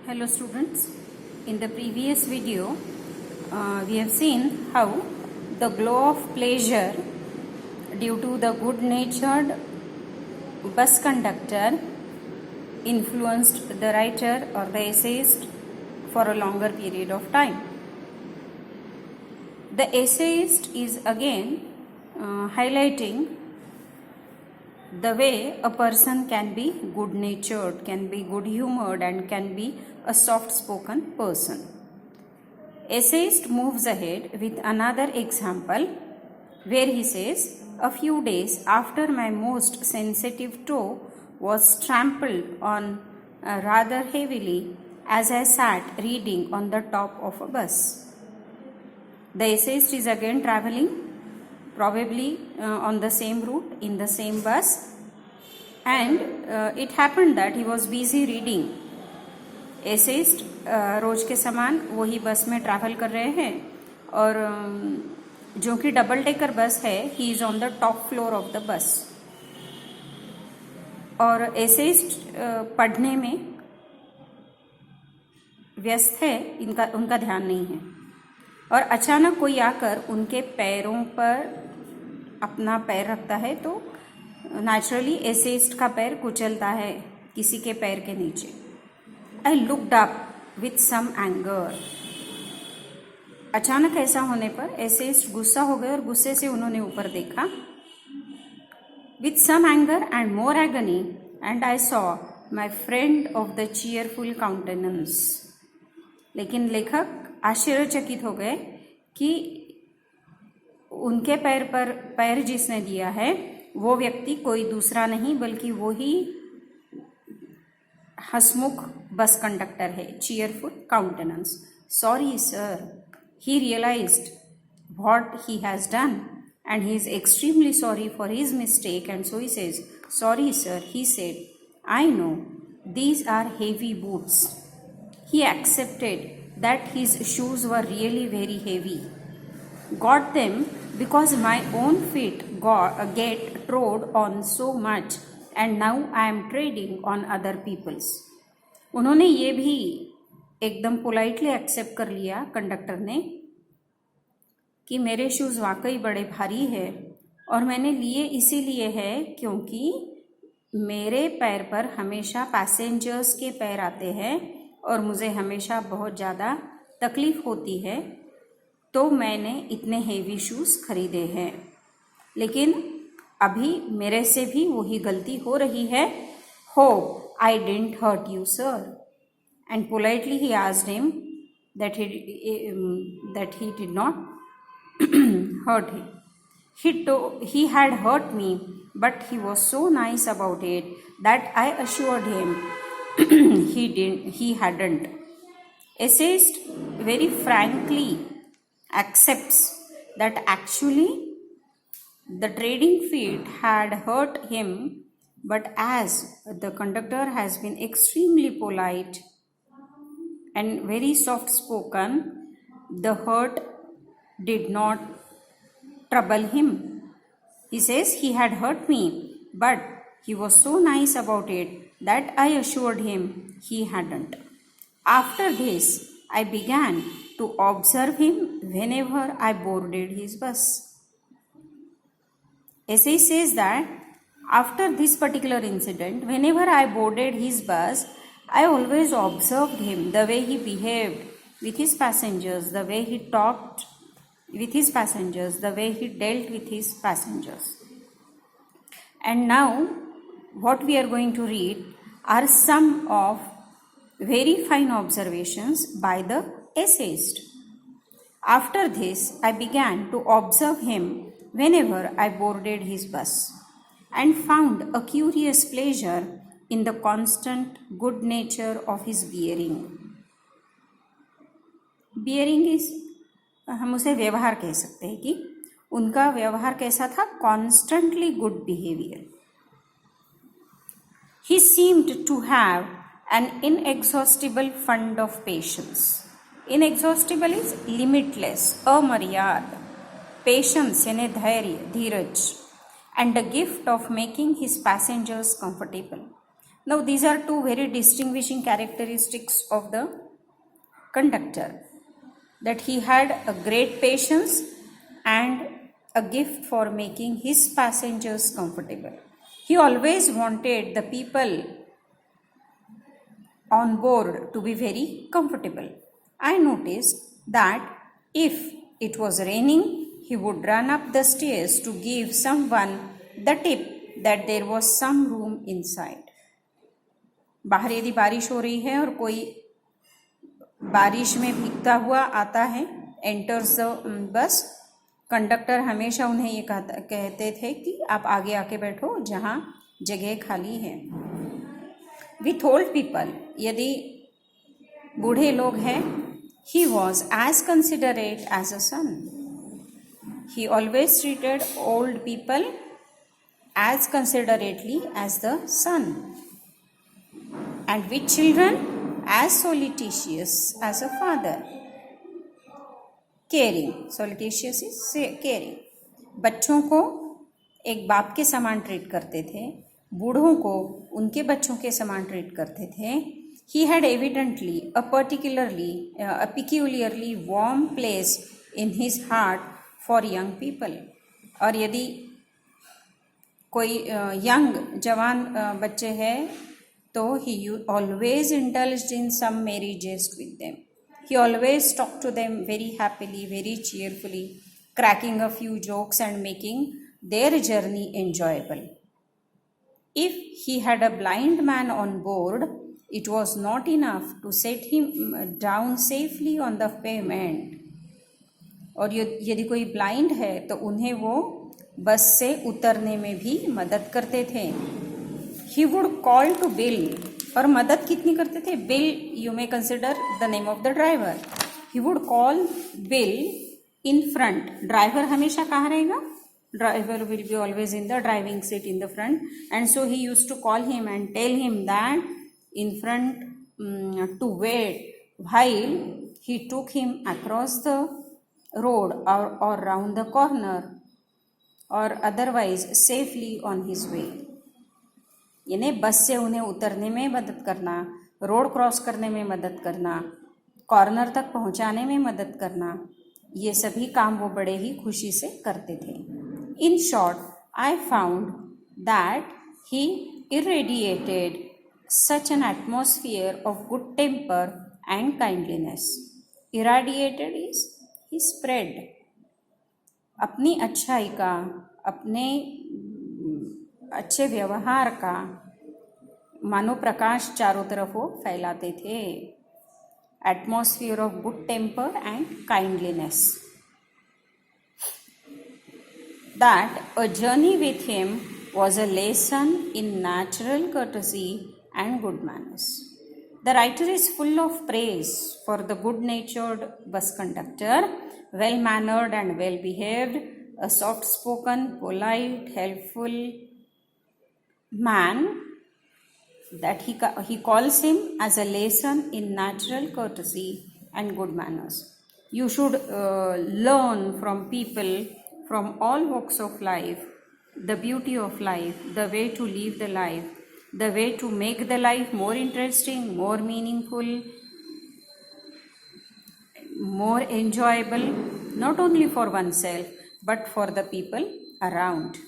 Hello students, in the previous video we have seen how the glow of pleasure due to the good natured bus conductor influenced the writer or the essayist for a longer period of time. The essayist is again highlighting the way a person can be good natured, can be good humored, and can be a soft spoken person. Essayist moves ahead with another example where he says, "A few days after my most sensitive toe was trampled on rather heavily as I sat reading on the top of a bus." The essayist is again traveling, probably on the same route in the same bus, and it happened that he was busy reading. Essayist रोज के समान वही बस में travel कर रहे हैं और जो कि डबल डेकर बस है, he is on the top floor of the बस, और एसेइस्ट पढ़ने में व्यस्त है, उनका ध्यान नहीं है, और अचानक कोई आकर उनके पैरों पर अपना पैर रखता है तो नेचुरली एसेइस्ट का पैर कुचलता है किसी के पैर के नीचे. I looked up with some anger. अचानक ऐसा होने पर एसेइस्ट गुस्सा हो गए और गुस्से से उन्होंने ऊपर देखा. With some anger and more agony, and I saw my friend of the cheerful countenance. लेकिन लेखक आश्चर्यचकित हो गए कि उनके पैर पर पैर जिसने दिया है वो व्यक्ति कोई दूसरा नहीं बल्कि वो ही हसमुख बस कंडक्टर है. Cheerful countenance. Sorry sir, he realized what he has done and he is extremely sorry for his mistake, and so he says, "Sorry sir," he said, "I know these are heavy boots." He accepted that his shoes were really very heavy. Got them because my own feet get trod on so much, and now I am treading on other people's. उन्होंने ये भी एकदम politely accept कर लिया conductor ने कि मेरे shoes वाकई बड़े भारी है और मैंने लिए इसीलिए है क्योंकि मेरे पैर पर हमेशा पैसेंजर्स के पैर आते हैं और मुझे हमेशा बहुत ज़्यादा तकलीफ़ होती है, तो मैंने इतने हेवी शूज़ खरीदे हैं. लेकिन अभी मेरे से भी वही गलती हो रही है. Hope I didn't hurt you sir. And politely he asked him that he did not hurt him. He had hurt me, but he was so nice about it that I assured him he hadn't. Essayist very frankly accepts that actually the trading feet had hurt him, but as the conductor has been extremely polite and very soft spoken, the hurt did not trouble him. He says he had hurt me, but he was so nice about it that I assured him he hadn't. After this, I began to observe him whenever I boarded his bus. Essay says that after this particular incident, whenever I boarded his bus, I always observed him, the way he behaved with his passengers, the way he talked with his passengers, the way he dealt with his passengers. And now what we are going to read are some of very fine observations by the essayist. After this, I began to observe him whenever I boarded his bus and found a curious pleasure in the constant good nature of his bearing. Bearing is, हम उसे व्यवहार कह सकते हैं कि उनका व्यवहार कैसा था. Constantly good behaviour. He seemed to have an inexhaustible fund of patience. Inexhaustible is limitless, अमर्याद. पेशेंस यानी धैर्य, धीरज, and the gift of making his passengers comfortable. Now these are two very distinguishing characteristics of the conductor, that he had a great patience and a gift for making his passengers comfortable. He always wanted the people on board to be very comfortable. I noticed that if it was raining, he would run up the stairs to give someone the tip that there was some room inside. बाहर यदि बारिश हो रही है और कोई बारिश में भीगता हुआ आता है, एंटर्स द बस, कंडक्टर हमेशा उन्हें ये कहते थे कि आप आगे आके बैठो जहाँ जगह खाली है. विथ ओल्ड पीपल, यदि बूढ़े लोग हैं, he was as considerate as a son. He always treated old people as considerately as the son, and with children as solicitous as a father. Caring, solicitous is caring. बच्चों को एक बाप के समान ट्रीट करते थे, बूढ़ों को उनके बच्चों के समान ट्रीट करते थे. He had evidently a peculiarly warm place in his heart for young people. और यदि कोई यंग जवान बच्चे हैं तो he always indulged in some merry jest with them. He always talked to them very happily, very cheerfully, cracking a few jokes and making their journey enjoyable. If he had a blind man on board, it was not enough to set him down safely on the pavement. और यदि कोई blind है तो उन्हें वो बस से उतरने में भी मदद करते थे. He would call to Bill, और मदद कितनी करते थे? Bill, you may consider the name of the driver. He would call Bill in front. Driver हमेशा कहाँ रहेगा? Driver will be always in the driving seat in the front, and so he used to call him and tell him that in front to wait while he took him across the road or round the corner or otherwise safely on his way. यानी बस से उन्हें उतरने में मदद करना, road cross करने में मदद करना, कॉर्नर तक पहुंचाने में मदद करना, ये सभी काम वो बड़े ही खुशी से करते थे. In short, I found that he irradiated such an atmosphere of good temper and kindliness. Irradiated is he spread. अपनी अच्छाई का, अपने अच्छे व्यवहार का मानो प्रकाश चारों तरफ वो फैलाते थे. Atmosphere of good temper and kindliness. That a journey with him was a lesson in natural courtesy and good manners. The writer is full of praise for the good-natured bus conductor, well-mannered and well-behaved, a soft-spoken, polite, helpful man, that he calls him as a lesson in natural courtesy and good manners. You should learn from people from all walks of life, the beauty of life, the way to live the life, the way to make the life more interesting, more meaningful, more enjoyable, not only for oneself, but for the people around.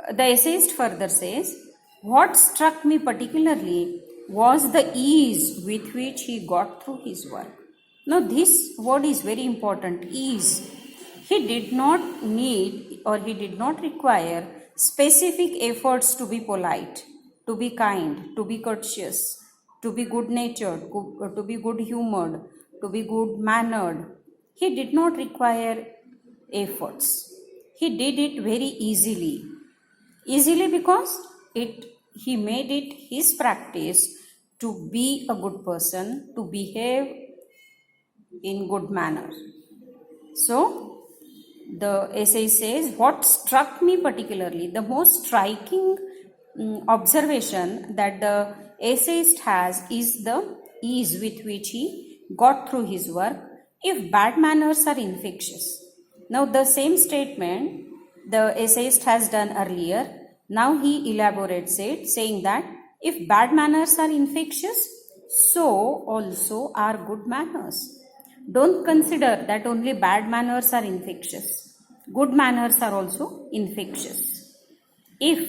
The essayist further says, what struck me particularly was the ease with which he got through his work. Now this word is very important, ease. He did not need or he did not require specific efforts to be polite, to be kind, to be courteous, to be good-natured, to be good-humored, to be good-mannered. He did not require efforts. He did it very easily. Easily because he made it his practice to be a good person, to behave in good manner. So, the essay says, what struck me particularly, the most striking observation that the essayist has is the ease with which he got through his work, if bad manners are infectious. Now the same statement the essayist has done earlier, Now he elaborates it, saying that if bad manners are infectious, so also are good manners. Don't consider that only bad manners are infectious. Good manners are also infectious. If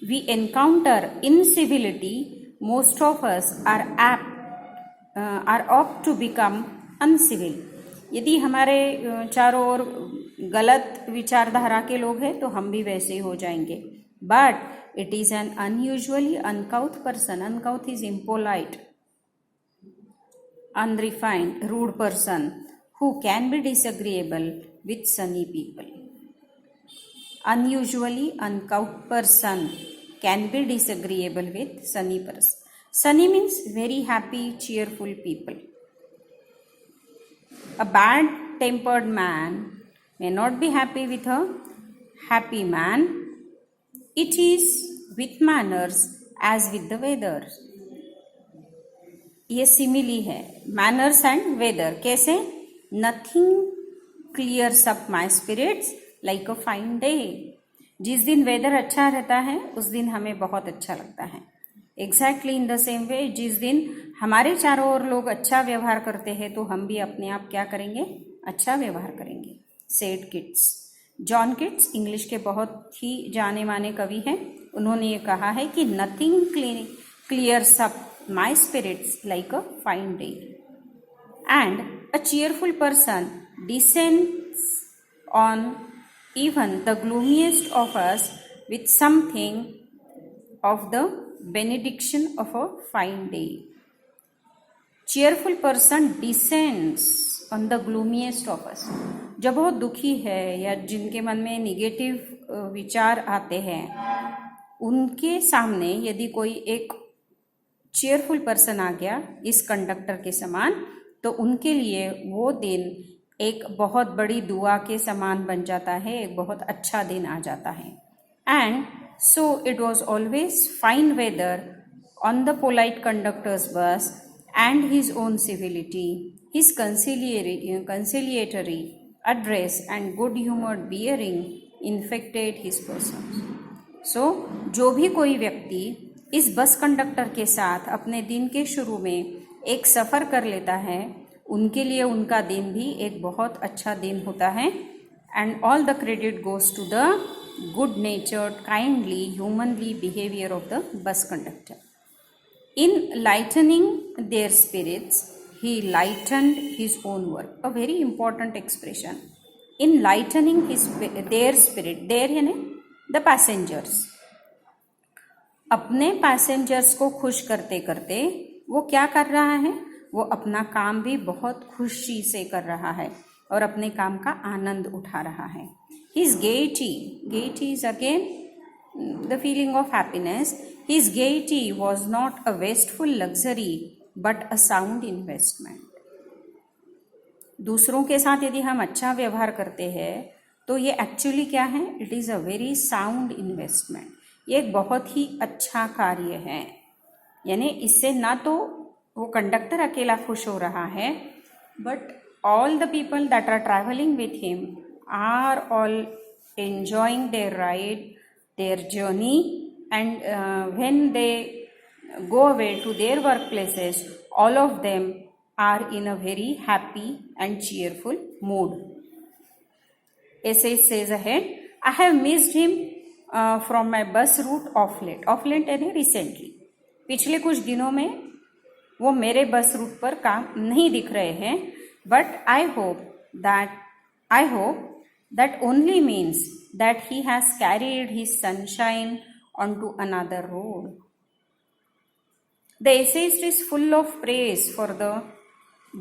we encounter incivility, most of us are apt to become uncivil. यदि हमारे चारों ओर गलत विचारधारा के लोग हैं तो हम भी वैसे ही हो जाएंगे. But it is an unusually अनकाउथ person. अनकाउथ is impolite, unrefined, rude person who can be disagreeable with sunny people. Unusually uncouth person can be disagreeable with sunny person. Sunny means very happy, cheerful people. A bad tempered man may not be happy with a happy man. It is with manners as with the weather. ये simile है, manners and weather. कैसे? Nothing clears up my spirits like a fine day. जिस दिन weather अच्छा रहता है उस दिन हमें बहुत अच्छा लगता है. Exactly in the same way, जिस दिन हमारे चारों ओर लोग अच्छा व्यवहार करते हैं तो हम भी अपने आप क्या करेंगे? अच्छा व्यवहार करेंगे. Said Keats. John Keats English के बहुत ही जाने माने कवि हैं. उन्होंने ये कहा है कि nothing clears up my spirits like a fine day. And a cheerful person descends on even the gloomiest of us with something of the benediction of a fine day. Cheerful person descends on the gloomiest of us. जो बहुत दुखी है या जिनके मन में negative विचार आते हैं, उनके सामने यदि कोई एक चेयरफुल पर्सन आ गया इस कंडक्टर के समान, तो उनके लिए वो दिन एक बहुत बड़ी दुआ के समान बन जाता है, एक बहुत अच्छा दिन आ जाता है. And so it was always fine weather on the polite conductor's bus and his own civility, his conciliatory address and good humored bearing infected his person. So जो भी कोई व्यक्ति इस बस कंडक्टर के साथ अपने दिन के शुरू में एक सफ़र कर लेता है, उनके लिए उनका दिन भी एक बहुत अच्छा दिन होता है. And all the credit goes to the good natured, kindly, humanly behaviour of the bus conductor. In lightening their spirits he lightened his own work. A very important expression. In lightening their spirit, their यानी the passengers. अपने passengers को खुश करते करते वो क्या कर रहा है? वो अपना काम भी बहुत खुशी से कर रहा है और अपने काम का आनंद उठा रहा है. His gaiety is again the feeling of happiness. His gaiety was not a wasteful luxury but a sound investment. दूसरों के साथ यदि हम अच्छा व्यवहार करते हैं तो ये एक्चुअली क्या है? It is a very sound investment. ये एक बहुत ही अच्छा कार्य है. यानी इससे ना तो वो कंडक्टर अकेला खुश हो रहा है, but all the people that are travelling with him are all enjoying their ride, their journey, and when they go away to their workplaces, all of them are in a very happy and cheerful mood. Essay says ahead, I have missed him from my bus route of late. Of late यानी recently. पिछले कुछ दिनों में वो मेरे bus route पर काम नहीं दिख रहे हैं, but I hope that only means that he has carried his sunshine onto another road. The essayist is full of praise for the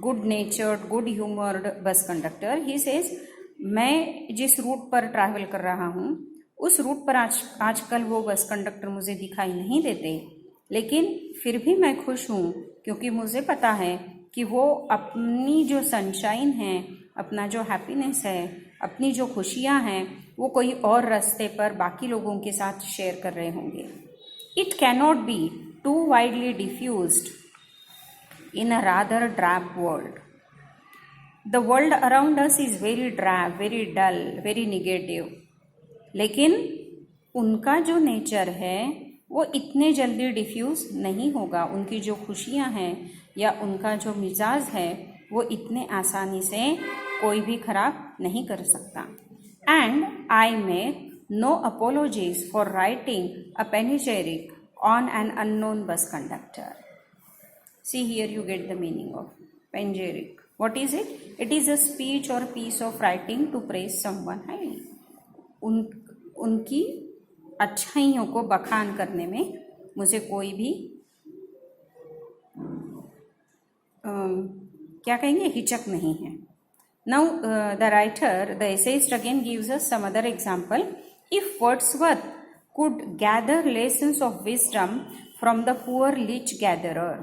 good-natured, good-humored bus conductor. He says, मैं जिस root पर travel कर रहा हूँ उस root पर आजकल वो बस कंडक्टर मुझे दिखाई नहीं देते, लेकिन फिर भी मैं खुश हूँ क्योंकि मुझे पता है कि वो अपनी जो सनशाइन है, अपना जो हैप्पीनेस है, अपनी जो खुशियाँ हैं, वो कोई और रास्ते पर बाकी लोगों के साथ शेयर कर रहे होंगे. It cannot be too widely diffused in a rather drab world. The world around us is very drab, very dull, very negative. लेकिन उनका जो नेचर है वो इतने जल्दी डिफ्यूज़ नहीं होगा, उनकी जो खुशियाँ हैं या उनका जो मिजाज है वो इतने आसानी से कोई भी ख़राब नहीं कर सकता. And I make no apologies for writing a panegyric on an unknown bus conductor. See here you get the meaning of panegyric. What is it? It is a speech or piece of writing to praise someone highly. उनकी अच्छाइयों को बखान करने में मुझे कोई भी क्या कहेंगे हिचक नहीं है. Now the writer, the essayist again gives us some other example. If Wordsworth could gather lessons of wisdom from the poor leech gatherer.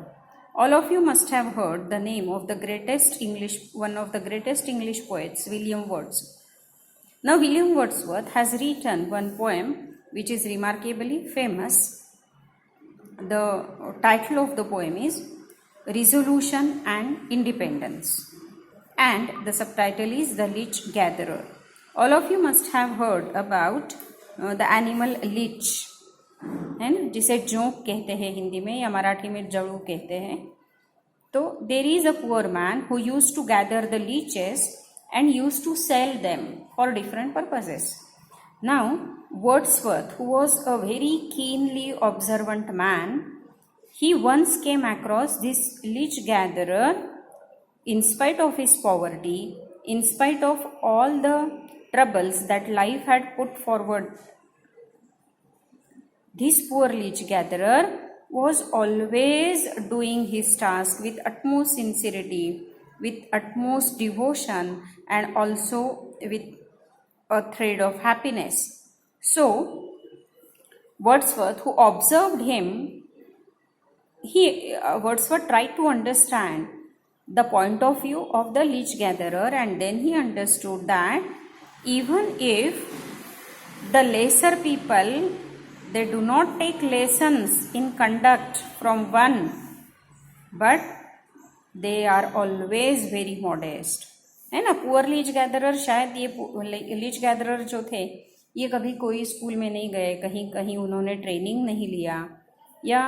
All of you must have heard the name of one of the greatest English poets, William Wordsworth. Now, William Wordsworth has written one poem which is remarkably famous. The title of the poem is Resolution and Independence, and the subtitle is The Leech Gatherer. All of you must have heard about the animal leech, है ना, जिसे जोंक कहते हैं हिंदी में या मराठी में जड़ू कहते हैं. तो there is a poor man who use to gather the leeches and use to sell them for different purposes. Now Wordsworth, who was a very keenly observant man, he once came across this leech gatherer in spite of his poverty, in spite of all the troubles that life had put forward. This poor leech gatherer was always doing his task with utmost sincerity, with utmost devotion, and also with a thread of happiness. So, Wordsworth, who observed him, Wordsworth tried to understand the point of view of the leech gatherer, and then he understood that even if the lesser people, they do not take lessons in conduct from one, but they are always very modest, है ना. Poor Leach gatherer, शायद ये Leach gatherer जो थे ये कभी कोई school में नहीं गए, कहीं उन्होंने ट्रेनिंग नहीं लिया, या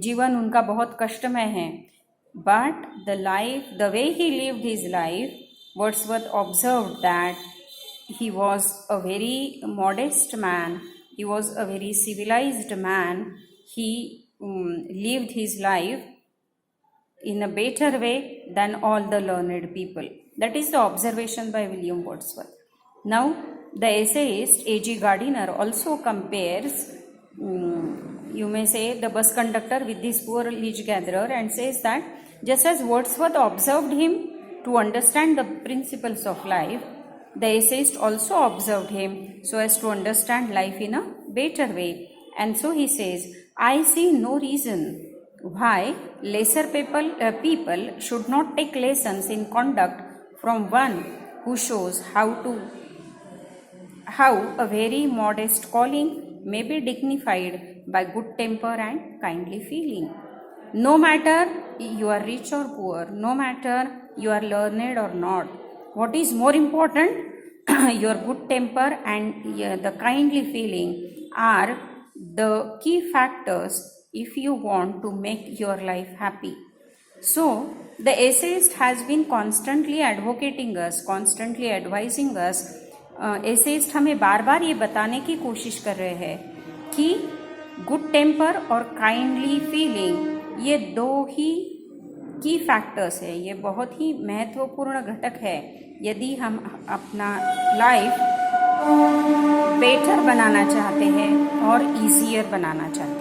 जीवन उनका बहुत कष्टमय है. But the way he lived his life, Wordsworth observed that he was a very modest man, he was a very civilized man, he lived his life in a better way than all the learned people. That is the observation by William Wordsworth. Now the essayist A.G. Gardiner also compares, you may say, the bus conductor with this poor leech gatherer, and says that just as Wordsworth observed him to understand the principles of life, the essayist also observed him so as to understand life in a better way. And so he says, I see no reason why lesser people should not take lessons in conduct from one who shows how a very modest calling may be dignified by good temper and kindly feeling. No matter you are rich or poor, no matter you are learned or not, what is more important, your good temper and the kindly feeling are the key factors if you want to make your life happy. So, the essayist has been constantly advocating us, constantly advising us. essayist हमें बार बार ये बताने की कोशिश कर रहे हैं कि good temper और काइंडली फीलिंग ये दो ही की फैक्टर्स है, ये बहुत ही महत्वपूर्ण घटक है यदि हम अपना लाइफ बेटर बनाना चाहते हैं और ईजियर बनाना चाहते हैं.